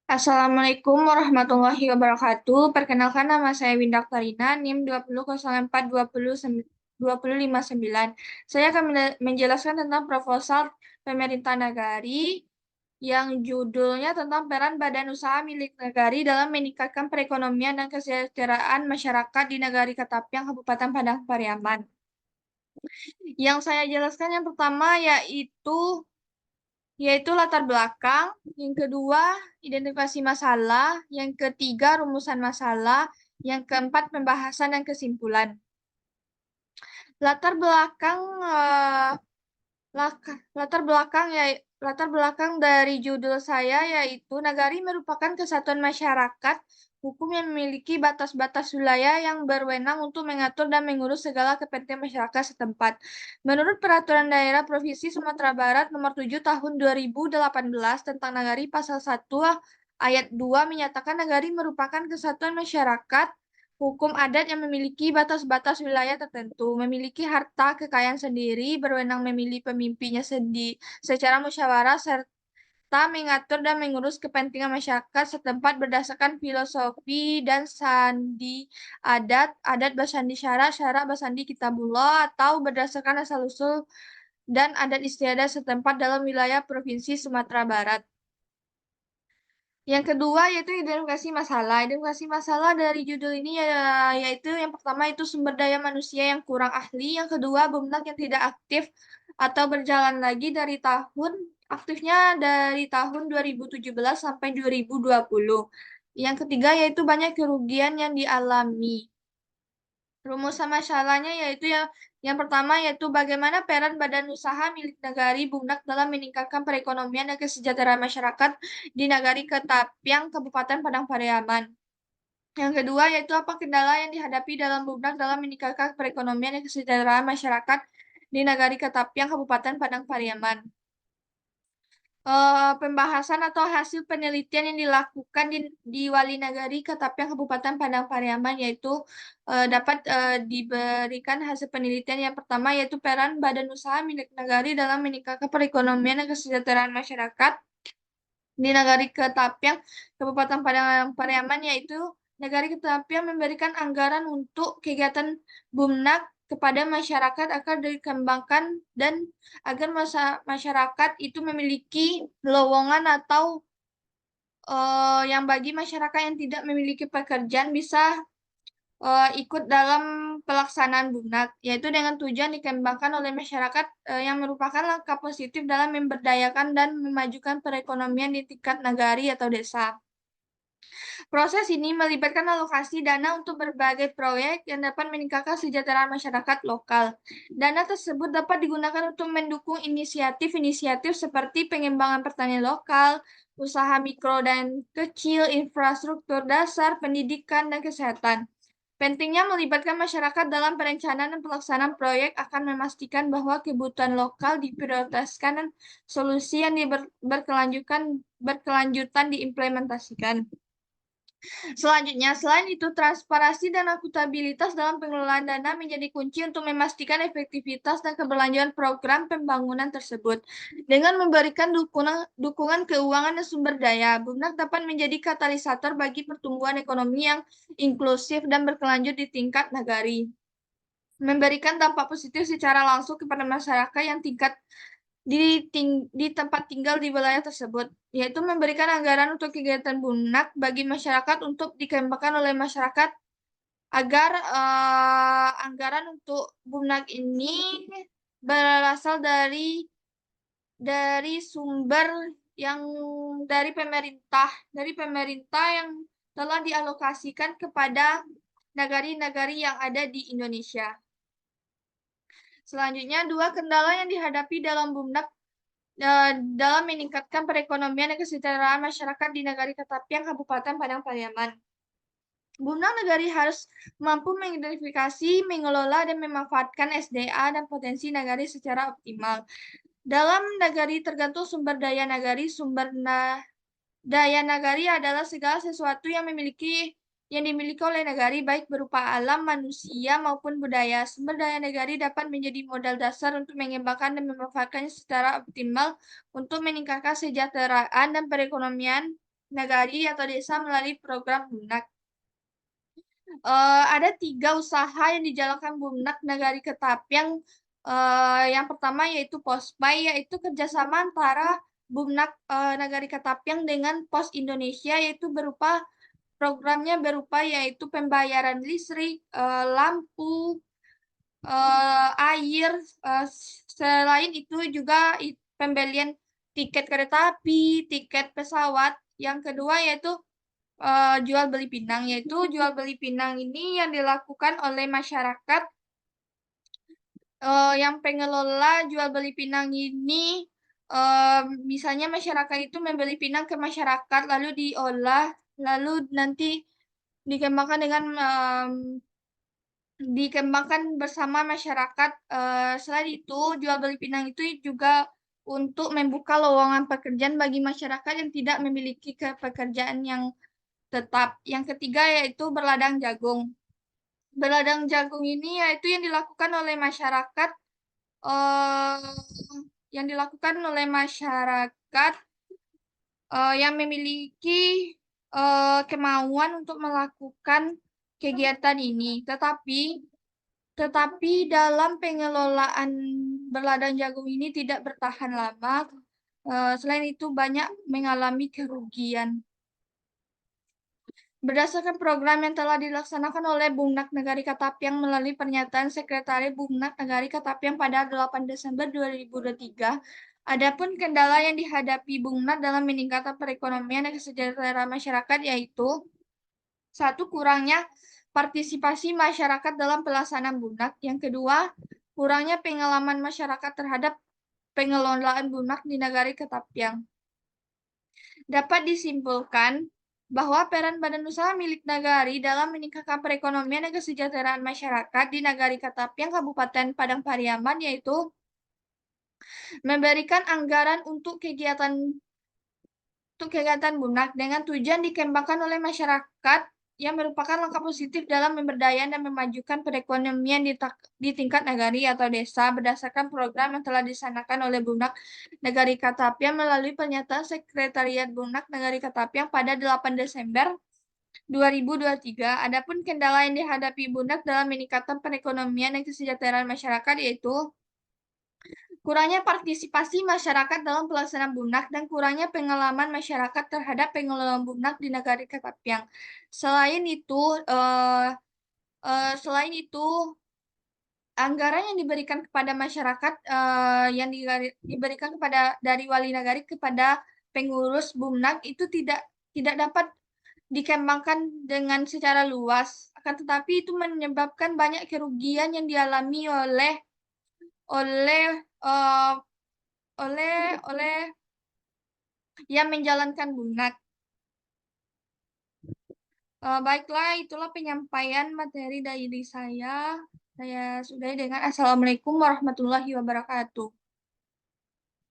Assalamualaikum warahmatullahi wabarakatuh. Perkenalkan nama saya Winda Karina, NIM 20042059. Saya akan menjelaskan tentang proposal pemerintah negari yang judulnya tentang peran badan usaha milik negari dalam meningkatkan perekonomian dan kesejahteraan masyarakat di Negari Katapiang, Kabupaten Padang Pariaman. Yang saya jelaskan yang pertama yaitu latar belakang, yang kedua identifikasi masalah, yang ketiga rumusan masalah, yang keempat pembahasan dan kesimpulan. Latar belakang eh, latar belakang ya latar belakang dari judul saya yaitu nagari merupakan kesatuan masyarakat hukum yang memiliki batas-batas wilayah yang berwenang untuk mengatur dan mengurus segala kepentingan masyarakat setempat. Menurut Peraturan Daerah Provinsi Sumatera Barat Nomor 7 Tahun 2018 tentang nagari Pasal 1 Ayat 2 menyatakan nagari merupakan kesatuan masyarakat hukum adat yang memiliki batas-batas wilayah tertentu, memiliki harta kekayaan sendiri, berwenang memilih pemimpinnya secara musyawarah, serta mengatur dan mengurus kepentingan masyarakat setempat berdasarkan filosofi dan sandi adat bersandi syarak, syarak bersandi kitabullah, atau berdasarkan asal-usul dan adat istiadat setempat dalam wilayah Provinsi Sumatera Barat. Yang kedua yaitu identifikasi masalah. Identifikasi masalah dari judul ini yaitu yang pertama itu sumber daya manusia yang kurang ahli, yang kedua benak yang tidak aktif atau berjalan lagi dari tahun 2017 sampai 2020. Yang ketiga yaitu banyak kerugian yang dialami. Rumusan masalahnya yaitu yang pertama yaitu bagaimana peran badan usaha milik negari Bumnak dalam meningkatkan perekonomian dan kesejahteraan masyarakat di Nagari Ketapiang, Kabupaten Padang Pariaman. Yang kedua yaitu apa kendala yang dihadapi dalam Bumnak dalam meningkatkan perekonomian dan kesejahteraan masyarakat di Nagari Ketapiang, Kabupaten Padang Pariaman. Pembahasan atau hasil penelitian yang dilakukan di Wali Nagari Ketapiang Kabupaten Padang Pariaman yaitu dapat diberikan hasil penelitian yang pertama yaitu peran badan usaha milik nagari dalam meningkatkan perekonomian dan kesejahteraan masyarakat di Nagari Ketapiang Kabupaten Padang Pariaman yaitu Nagari Ketapiang memberikan anggaran untuk kegiatan Bumnak kepada masyarakat agar dikembangkan dan agar masyarakat itu memiliki lowongan atau yang bagi masyarakat yang tidak memiliki pekerjaan bisa ikut dalam pelaksanaan Bumnak, yaitu dengan tujuan dikembangkan oleh masyarakat yang merupakan langkah positif dalam memberdayakan dan memajukan perekonomian di tingkat nagari atau desa. Proses ini melibatkan alokasi dana untuk berbagai proyek yang dapat meningkatkan kesejahteraan masyarakat lokal. Dana tersebut dapat digunakan untuk mendukung inisiatif-inisiatif seperti pengembangan pertanian lokal, usaha mikro dan kecil, infrastruktur dasar, pendidikan, dan kesehatan. Pentingnya melibatkan masyarakat dalam perencanaan dan pelaksanaan proyek akan memastikan bahwa kebutuhan lokal diprioritaskan dan solusi yang berkelanjutan diimplementasikan. Selanjutnya, selain itu, transparansi dan akuntabilitas dalam pengelolaan dana menjadi kunci untuk memastikan efektivitas dan keberlanjutan program pembangunan tersebut. Dengan memberikan dukungan keuangan dan sumber daya, Bumnak dapat menjadi katalisator bagi pertumbuhan ekonomi yang inklusif dan berkelanjut di tingkat nagari. Memberikan dampak positif secara langsung kepada masyarakat yang di tempat tinggal di wilayah tersebut, yaitu memberikan anggaran untuk kegiatan Bumnak bagi masyarakat untuk dikembangkan oleh masyarakat agar anggaran untuk Bumnak ini berasal dari sumber yang dari pemerintah yang telah dialokasikan kepada nagari-nagari yang ada di Indonesia. Selanjutnya, dua kendala yang dihadapi dalam Bumnak dalam meningkatkan perekonomian dan kesejahteraan masyarakat di Nagari Ketapiang, Kabupaten Padang Pariaman. Bumnak Nagari harus mampu mengidentifikasi, mengelola, dan memanfaatkan SDA dan potensi nagari secara optimal. Dalam nagari tergantung sumber daya nagari, daya nagari adalah segala sesuatu yang dimiliki oleh nagari, baik berupa alam, manusia, maupun budaya. Sumber daya nagari dapat menjadi modal dasar untuk mengembangkan dan memanfaatkannya secara optimal untuk meningkatkan kesejahteraan dan perekonomian nagari atau desa melalui program Bunak. Ada 3 usaha yang dijalankan Bumnak Nagari Ketapiang. Yang pertama yaitu Pospai, yaitu kerjasama antara Bumnak Nagari Ketapiang dengan Pos Indonesia, yaitu programnya berupa yaitu pembayaran listrik, lampu, air. eh, Selain itu juga pembelian tiket kereta api, tiket pesawat. Yang kedua yaitu jual beli pinang, yaitu jual beli pinang ini yang dilakukan oleh masyarakat. Yang pengelola jual beli pinang ini, misalnya masyarakat itu membeli pinang ke masyarakat lalu diolah, lalu nanti dikembangkan dikembangkan bersama masyarakat. Selain itu, jual beli pinang itu juga untuk membuka lowongan pekerjaan bagi masyarakat yang tidak memiliki pekerjaan yang tetap. Yang ketiga yaitu berladang jagung. Berladang jagung ini yaitu eh, yang memiliki kemauan untuk melakukan kegiatan ini. Tetapi dalam pengelolaan berladang jagung ini tidak bertahan lama. Selain itu banyak mengalami kerugian. Berdasarkan program yang telah dilaksanakan oleh Bumnak Nagari Katapiang melalui pernyataan Sekretari Bumnak Nagari Katapiang pada 8 Desember 2023, adapun kendala yang dihadapi Bumnak dalam meningkatkan perekonomian dan kesejahteraan masyarakat yaitu: satu, kurangnya partisipasi masyarakat dalam pelaksanaan Bumnak. Yang kedua, kurangnya pengalaman masyarakat terhadap pengelolaan Bumnak di Nagari Katapiang. Dapat disimpulkan bahwa peran badan usaha milik Nagari dalam meningkatkan perekonomian dan kesejahteraan masyarakat di Nagari Katapiang, Kabupaten Padang Pariaman, yaitu memberikan anggaran untuk kegiatan Bunak dengan tujuan dikembangkan oleh masyarakat, yang merupakan langkah positif dalam pemberdayaan dan memajukan perekonomian di tingkat nagari atau desa berdasarkan program yang telah disanakan oleh Bunak Nagari Katapiang melalui pernyataan Sekretariat Bunak Nagari Katapiang pada 8 Desember 2023. Adapun kendala yang dihadapi Bunak dalam meningkatkan perekonomian dan kesejahteraan masyarakat yaitu kurangnya partisipasi masyarakat dalam pelaksanaan Bunak dan kurangnya pengalaman masyarakat terhadap pengelolaan Bunak di Nagari Katapiang. Selain itu, eh, selain itu anggaran yang diberikan kepada masyarakat, yang diberikan kepada dari wali nagari kepada pengurus Bumnak itu tidak dapat dikembangkan dengan secara luas. Akan tetapi itu menyebabkan banyak kerugian yang dialami oleh eh, oleh yang menjalankan Bunak. Baiklah, itulah penyampaian materi dari saya. Saya sudahi dengan Assalamualaikum warahmatullahi wabarakatuh.